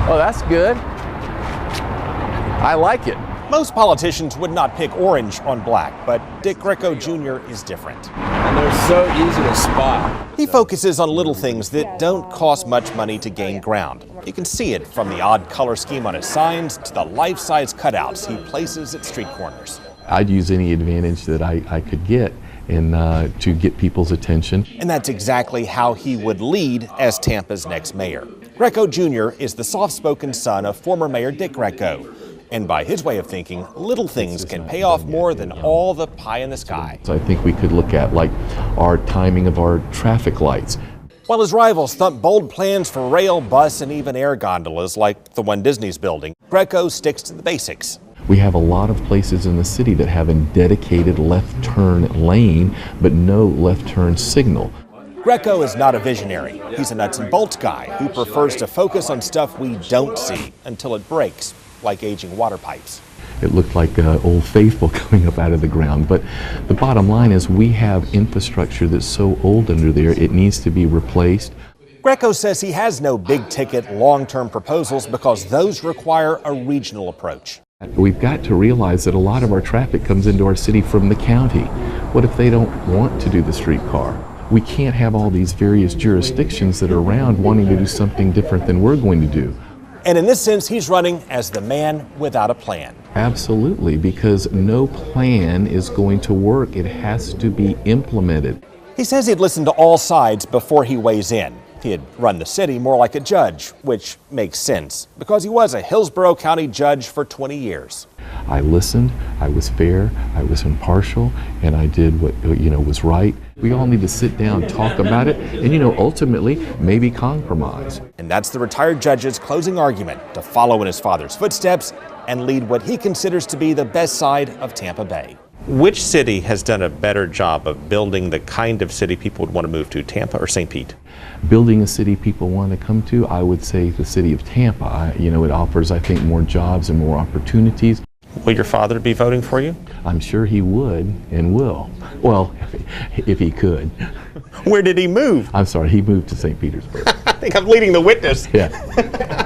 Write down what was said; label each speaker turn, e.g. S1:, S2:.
S1: Oh, that's good. I like it.
S2: Most politicians would not pick orange on black, but Dick Greco Jr. is different.
S1: And they're so easy to spot.
S2: He focuses on little things that don't cost much money to gain ground. You can see it from the odd color scheme on his signs to the life-size cutouts he places at street corners.
S3: I'd use any advantage that I could get to get people's attention.
S2: And that's exactly how he would lead as Tampa's next mayor. Greco Jr. is the soft-spoken son of former Mayor Dick Greco. And by his way of thinking, little things can pay off more than all the pie in the sky.
S3: So I think we could look at like our timing of our traffic lights.
S2: While his rivals thump bold plans for rail, bus, and even air gondolas like the one Disney's building, Greco sticks to the basics.
S3: We have a lot of places in the city that have a dedicated left turn lane, but no left turn signal.
S2: Greco is not a visionary. He's a nuts and bolts guy who prefers to focus on stuff we don't see until it breaks, like aging water pipes.
S3: It looked like Old Faithful coming up out of the ground, but the bottom line is we have infrastructure that's so old under there, it needs to be replaced.
S2: Greco says he has no big-ticket, long-term proposals because those require a regional approach.
S3: We've got to realize that a lot of our traffic comes into our city from the county. What if they don't want to do the streetcar? We can't have all these various jurisdictions that are around wanting to do something different than we're going to do.
S2: And in this sense, he's running as the man without a plan.
S3: Absolutely, because no plan is going to work. It has to be implemented.
S2: He says he'd listen to all sides before he weighs in. He'd run the city more like a judge, which makes sense because he was a Hillsborough County judge for 20 years.
S3: I listened, I was fair, I was impartial, and I did what was right. We all need to sit down, talk about it, and ultimately maybe compromise.
S2: And that's the retired judge's closing argument: to follow in his father's footsteps and lead what he considers to be the best side of Tampa Bay. Which city has done a better job of building the kind of city people would want to move to, Tampa or St. Pete?
S3: Building a city people want to come to, I would say the city of Tampa. It offers, I think, more jobs and more opportunities.
S2: Will your father be voting for you?
S3: I'm sure he would and will. Well, if he could.
S2: Where did he move?
S3: I'm sorry, he moved to St. Petersburg.
S2: I think I'm leading the witness.
S3: Yeah.